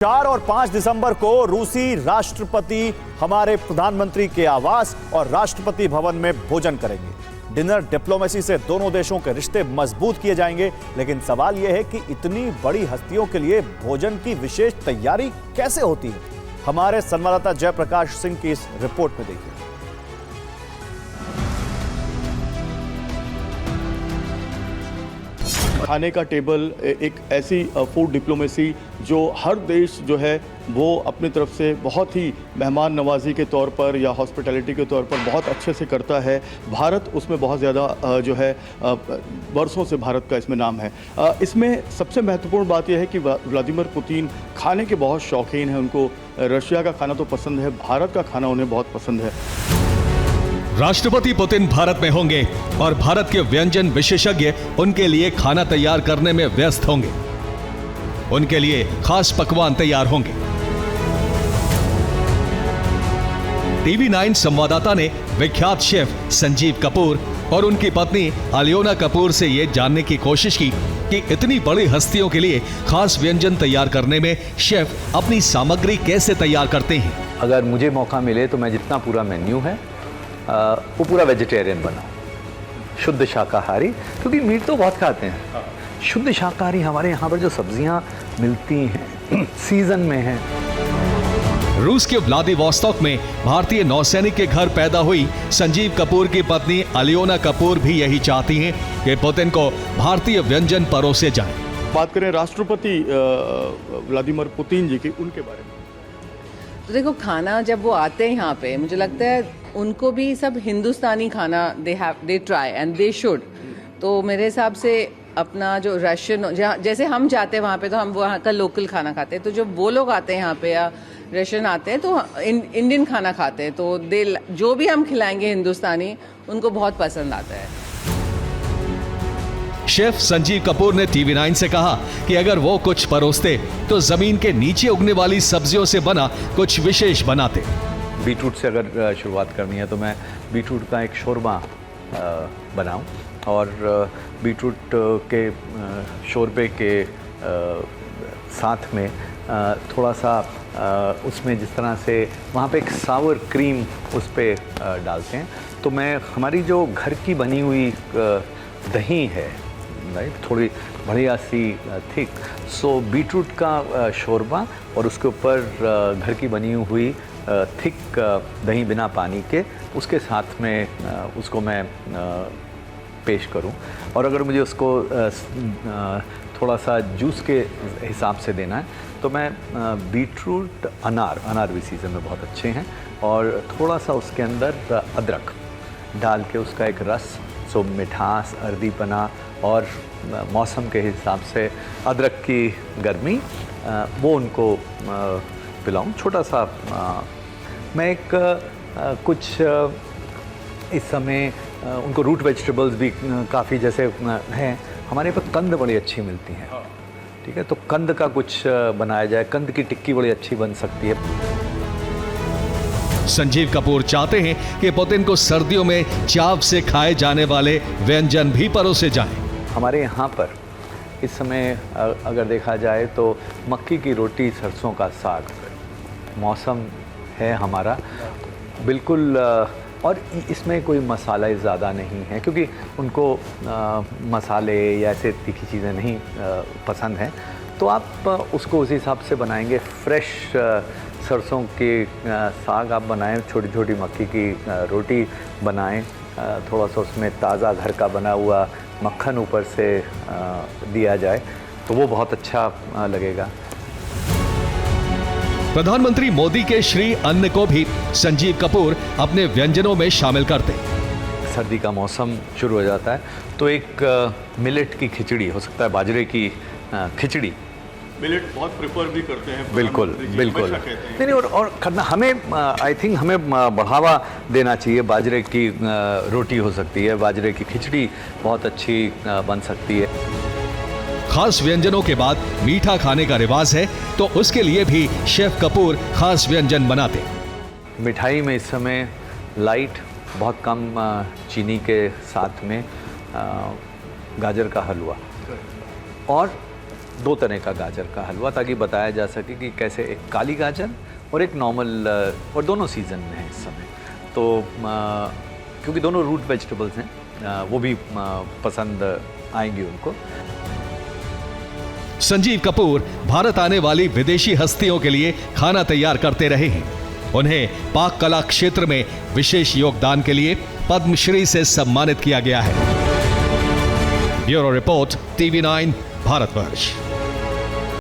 4 और 5 दिसंबर को रूसी राष्ट्रपति हमारे प्रधानमंत्री के आवास और राष्ट्रपति भवन में भोजन करेंगे। डिनर डिप्लोमेसी से दोनों देशों के रिश्ते मजबूत किए जाएंगे, लेकिन सवाल यह है कि इतनी बड़ी हस्तियों के लिए भोजन की विशेष तैयारी कैसे होती है। हमारे संवाददाता जयप्रकाश सिंह की इस रिपोर्ट में देखिए। खाने का टेबल एक ऐसी फूड डिप्लोमेसी जो हर देश जो है वो अपनी तरफ से बहुत ही मेहमान नवाजी के तौर पर या हॉस्पिटैलिटी के तौर पर बहुत अच्छे से करता है। भारत उसमें बहुत ज़्यादा जो है वर्षों से भारत का इसमें नाम है। इसमें सबसे महत्वपूर्ण बात यह है कि व्लादिमीर पुतिन खाने के बहुत शौकीन हैं। उनको रशिया का खाना तो पसंद है, भारत का खाना उन्हें बहुत पसंद है। राष्ट्रपति पुतिन भारत में होंगे और भारत के व्यंजन विशेषज्ञ उनके लिए खाना तैयार करने में व्यस्त होंगे। उनके लिए खास पकवान तैयार होंगे। टीवी 9 संवाददाता ने विख्यात शेफ संजीव कपूर और उनकी पत्नी अलियोना कपूर से यह जानने की कोशिश की कि इतनी बड़ी हस्तियों के लिए खास व्यंजन तैयार करने में शेफ अपनी सामग्री कैसे तैयार करते हैं। अगर मुझे मौका मिले तो मैं जितना पूरा मेन्यू है वो पूरा वेजिटेरियन बनाऊं, शुद्ध शाकाहारी, क्योंकि मीट तो बहुत खाते हैं। शुद्ध शाकाहारी हमारे यहाँ पर जो सब्जियाँ मिलती हैं सीजन में हैं। रूस के व्लादिवोस्तोक में भारतीय नौसैनिक के घर पैदा हुई संजीव कपूर की पत्नी अलियोना कपूर भी यही चाहती हैं कि पुतिन को भारतीय व्यंजन परोसे जाएं। बात करें राष्ट्रपति व्लादिमीर पुतिन जी की, उनके बारे में तो देखो, खाना जब वो आते हैं यहाँ पे, मुझे लगता है उनको भी सब हिंदुस्तानी खाना they try and they should. तो मेरे हिसाब से अपना जो रशियन, जैसे हम जाते हैं वहाँ पे तो हम वहाँ का लोकल खाना खाते हैं, तो जब वो लोग आते हैं यहाँ पे या रशियन आते हैं तो इंडियन खाना खाते हैं, तो जो भी हम खिलाएंगे हिंदुस्तानी उनको बहुत पसंद आता है। शेफ संजीव कपूर ने टीवी 9 से कहा कि अगर वो कुछ परोसते तो जमीन के नीचे उगने वाली सब्जियों से बना कुछ विशेष बनाते। बीटरूट से अगर शुरुआत करनी है तो मैं बीटरूट का एक शोरमा बनाऊं और बीटरूट के शोरबे के साथ में थोड़ा सा उसमें जिस तरह से वहाँ पे एक सावर क्रीम उस पर डालते हैं, तो मैं हमारी जो घर की बनी हुई दही है, राइट, थोड़ी बढ़िया सी थिक, सो बीटरूट का शोरबा और उसके ऊपर घर की बनी हुई थिक दही बिना पानी के, उसके साथ में उसको मैं पेश करूं। और अगर मुझे उसको थोड़ा सा जूस के हिसाब से देना है तो मैं बीटरूट अनार भी सीज़न में बहुत अच्छे हैं, और थोड़ा सा उसके अंदर अदरक डाल के उसका एक रस, सो मिठास, अर्दीपना और मौसम के हिसाब से अदरक की गर्मी, वो उनको पिलाऊं। छोटा सा मैं एक कुछ इस समय उनको रूट वेजिटेबल्स भी काफ़ी जैसे हैं, हमारे पर कंद बड़ी अच्छी मिलती हैं, ठीक है, तो कंद का कुछ बनाया जाए। कंद की टिक्की बड़ी अच्छी बन सकती है। संजीव कपूर चाहते हैं कि पुतिन को सर्दियों में चाव से खाए जाने वाले व्यंजन भी परोसे जाएं। हमारे यहाँ पर इस समय अगर देखा जाए तो मक्की की रोटी, सरसों का साग, मौसम है हमारा बिल्कुल, और इसमें कोई मसाला ज़्यादा नहीं है क्योंकि उनको मसाले या ऐसे तीखी चीज़ें नहीं पसंद हैं, तो आप उसको उस हिसाब से बनाएंगे। फ्रेश सरसों के साग आप बनाएं, छोटी छोटी मक्की की रोटी बनाएं, थोड़ा सा उसमें ताज़ा घर का बना हुआ मक्खन ऊपर से दिया जाए तो वो बहुत अच्छा लगेगा। प्रधानमंत्री मोदी के श्री अन्न को भी संजीव कपूर अपने व्यंजनों में शामिल करते। सर्दी का मौसम शुरू हो जाता है तो एक मिलेट की खिचड़ी हो सकता है, बाजरे की खिचड़ी। मिलेट बहुत प्रेफर भी करते हैं। बिल्कुल बिल्कुल, नहीं और करना हमें, आई थिंक हमें बढ़ावा देना चाहिए। बाजरे की रोटी हो सकती है, बाजरे की खिचड़ी बहुत अच्छी बन सकती है। खास व्यंजनों के बाद मीठा खाने का रिवाज है, तो उसके लिए भी शेफ कपूर खास व्यंजन बनाते। मिठाई में इस समय लाइट, बहुत कम चीनी के साथ में गाजर का हलवा और 2 तरह का गाजर का हलवा, ताकि बताया जा सके कि कैसे एक काली गाजर और एक नॉर्मल, और दोनों सीज़न में है इस समय। तो क्योंकि दोनों रूट वेजिटेबल्स हैं, वो भी पसंद आएंगी उनको। संजीव कपूर भारत आने वाली विदेशी हस्तियों के लिए खाना तैयार करते रहे हैं। उन्हें पाक कला क्षेत्र में विशेष योगदान के लिए पद्मश्री से सम्मानित किया गया है। Bureau report, TV9 Bharatvarsh.